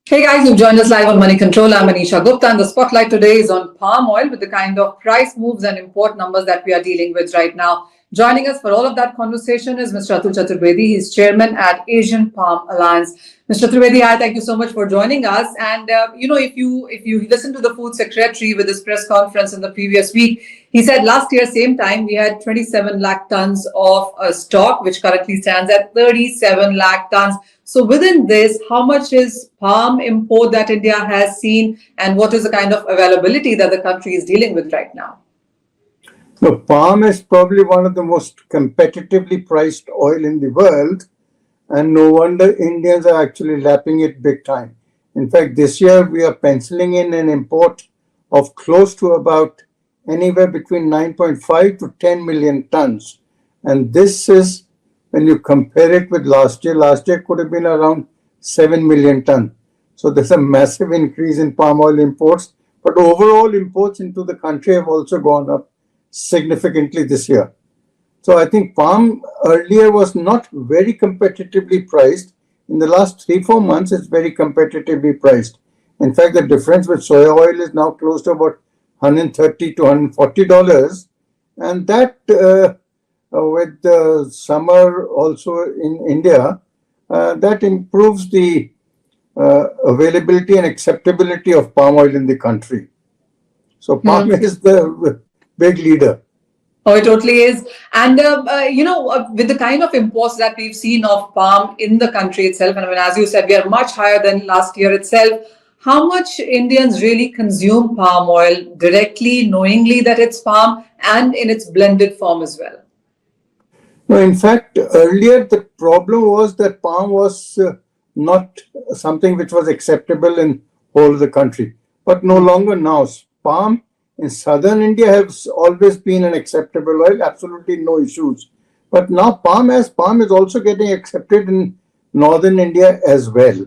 Hey guys, you've joined us live on Moneycontrol. I'm Manisha Gupta, and the spotlight today is on palm oil with the kind of price moves and import numbers that we are dealing with right now. Joining us for all of that conversation is Mr. Atul Chaturvedi. He's chairman at Asian Palm Alliance. Mr. Trivedi, hi, thank you so much for joining us. And if you listen to the food secretary with his press conference in the previous week, he said last year same time we had 27 lakh tons of stock, which currently stands at 37 lakh tons. So within this, how much is palm import that India has seen, and what is the kind of availability that the country is dealing with right now? No, palm is probably one of the most competitively priced oil in the world, and no wonder Indians are actually lapping it big time. In fact, this year we are penciling in an import of close to about anywhere between 9.5 to 10 million tons. And this is, when you compare it with last year could have been around 7 million tons. So there's a massive increase in palm oil imports, but overall imports into the country have also gone up significantly this year. So I think palm earlier was not very competitively priced. In the last 3-4 months, it's very competitively priced. In fact, the difference with soya oil is now close to about $130 to $140, and that with the summer also in India, that improves the availability and acceptability of palm oil in the country. So palm is the big leader. Oh, it totally is. And, with the kind of imports that we've seen of palm in the country itself, and I mean, as you said, we are much higher than last year itself. How much Indians really consume palm oil directly, knowingly that it's palm, and in its blended form as well? No, in fact, earlier the problem was that palm was not something which was acceptable in whole of the country, but no longer now. Palm in southern India has always been an acceptable oil, absolutely no issues. But now palm is also getting accepted in northern India as well.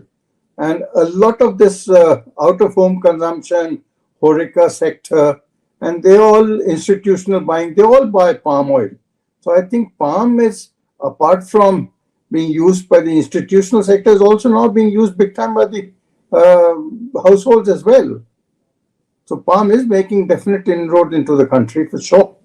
And a lot of this out-of-home consumption, HoReCa sector, and they all institutional buying, they all buy palm oil. So I think palm is, apart from being used by the institutional sector, is also now being used big time by the households as well. So palm is making definite inroads into the country for sure.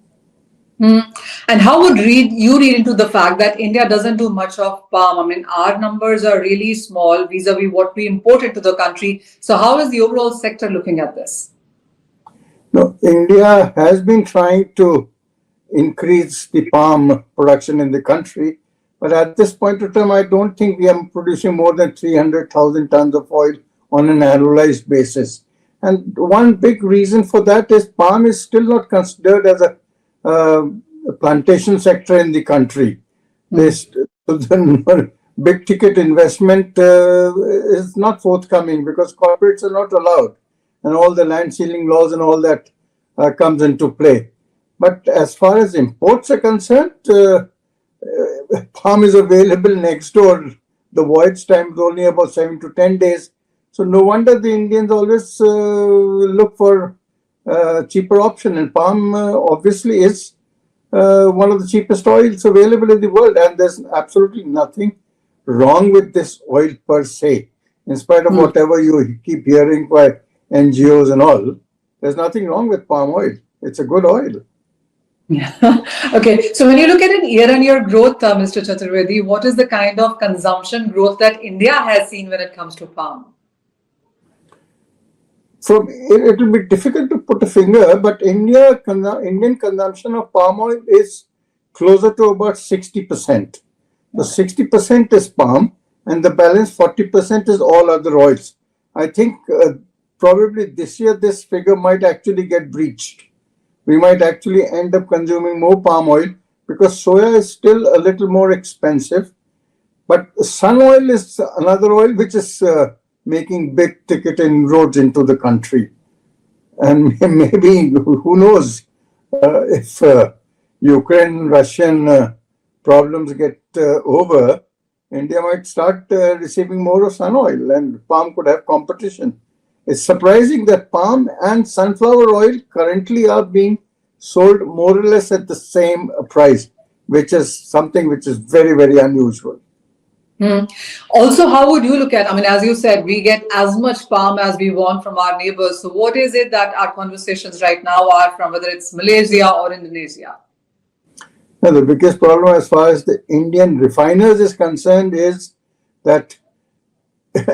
And how would you read into the fact that India doesn't do much of palm? I mean, our numbers are really small vis-a-vis what we import into the country. So how is the overall sector looking at this? No, India has been trying to increase the palm production in the country, but at this point of time, I don't think we are producing more than 300,000 tons of oil on an annualized basis. And one big reason for that is palm is still not considered as a plantation sector in the country. The big ticket investment is not forthcoming because corporates are not allowed, and all the land sealing laws and all that comes into play. But as far as imports are concerned, palm is available next door. The voyage time is only about 7 to 10 days. So no wonder the Indians always look for cheaper option. And palm obviously is one of the cheapest oils available in the world. And there's absolutely nothing wrong with this oil per se. In spite of whatever you keep hearing by NGOs and all, there's nothing wrong with palm oil. It's a good oil. Yeah. Okay. So when you look at an year-on-year growth, Mr. Chaturvedi, what is the kind of consumption growth that India has seen when it comes to palm? So it will be difficult to put a finger, but Indian consumption of palm oil is closer to about 60%. So 60% is palm, and the balance 40% is all other oils. I think probably this year this figure might actually get breached. We might actually end up consuming more palm oil because soya is still a little more expensive. But sun oil is another oil which is making big ticket inroads into the country. And maybe, who knows, if Ukraine-Russian problems get over, India might start receiving more of sun oil and palm could have competition. It's surprising that palm and sunflower oil currently are being sold more or less at the same price, which is something which is very, very unusual. Hmm. Also, how would you look at, I mean, as you said, we get as much palm as we want from our neighbors. So, what is it that our conversations right now are from, whether it's Malaysia or Indonesia? Now, the biggest problem as far as the Indian refiners is concerned is that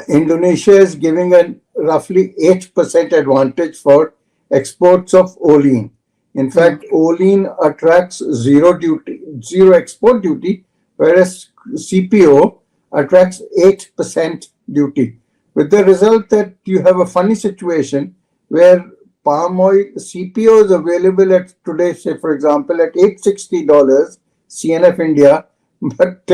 Indonesia is giving a roughly 8% advantage for exports of olein. In fact, olein attracts zero duty, zero export duty, whereas CPO attracts 8% duty. With the result that you have a funny situation where palm oil CPO is available at today, say for example, at $860 CNF India, but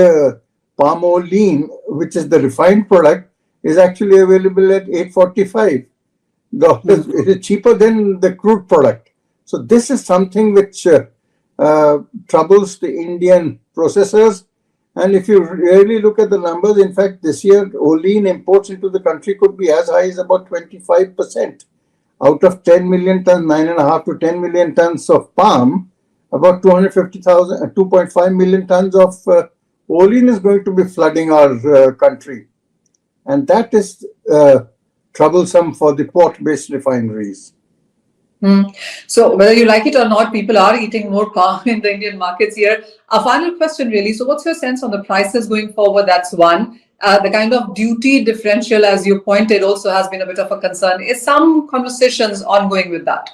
palm olein, which is the refined product, is actually available at $845. It is cheaper than the crude product. So this is something which troubles the Indian processors. And if you really look at the numbers, in fact, this year olein imports into the country could be as high as about 25%. Out of 10 million tons, 9.5 to 10 million tons of palm, about 2.5 million tons of olein is going to be flooding our country. And that is troublesome for the port-based refineries. So, whether you like it or not, people are eating more palm in the Indian markets here. A final question, really. So, what's your sense on the prices going forward? That's one. The kind of duty differential, as you pointed, also has been a bit of a concern. Is some conversations ongoing with that?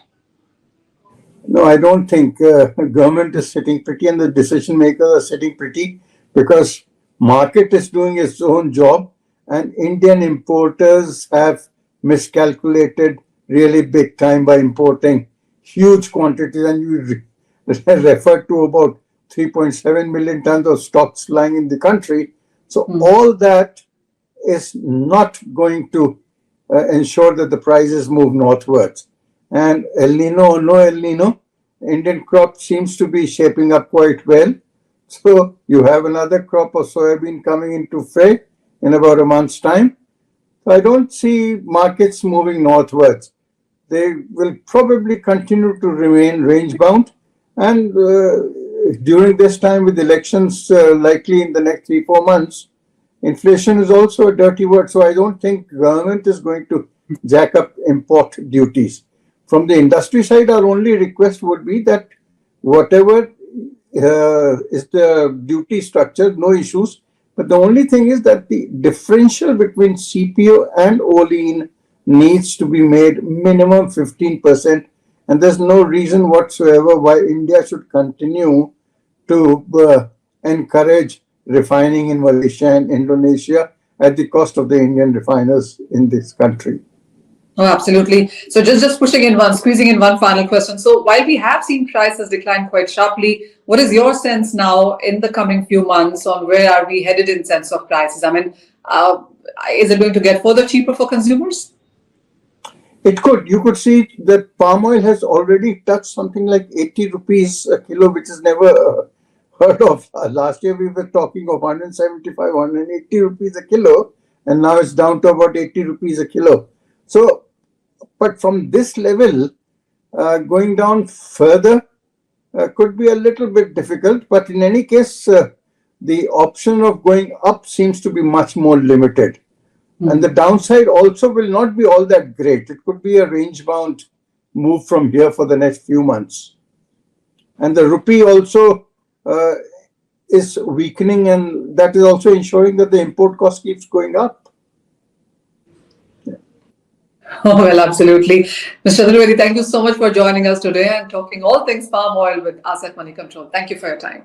No, I don't think government is sitting pretty and the decision makers are sitting pretty, because market is doing its own job and Indian importers have miscalculated really big time by importing huge quantities, and you referred to about 3.7 million tons of stocks lying in the country. So all that is not going to ensure that the prices move northwards. And El Nino or no El Nino, Indian crop seems to be shaping up quite well. So you have another crop of soybean coming into fray in about a month's time. So I don't see markets moving northwards. They will probably continue to remain range bound. And during this time, with elections likely in the next 3-4 months, inflation is also a dirty word. So I don't think government is going to jack up import duties. From the industry side, our only request would be that whatever is the duty structure, no issues. But the only thing is that the differential between CPO and olein needs to be made minimum 15%. And there's no reason whatsoever why India should continue to encourage refining in Malaysia and Indonesia at the cost of the Indian refiners in this country. Oh, absolutely. So just squeezing in one final question. So while we have seen prices decline quite sharply, what is your sense now in the coming few months on where are we headed in sense of prices? I mean, is it going to get further cheaper for consumers? It could. You could see that palm oil has already touched something like 80 rupees a kilo, which is never heard of. Last year we were talking of 175, 180 rupees a kilo, and now it's down to about 80 rupees a kilo. So, but from this level, going down further could be a little bit difficult. But in any case, the option of going up seems to be much more limited. And the downside also will not be all that great. It could be a range-bound move from here for the next few months. And the rupee also is weakening, and that is also ensuring that the import cost keeps going up. Oh, well, absolutely. Mr. Chaturvedi, thank you so much for joining us today and talking all things palm oil with us at Moneycontrol. Thank you for your time.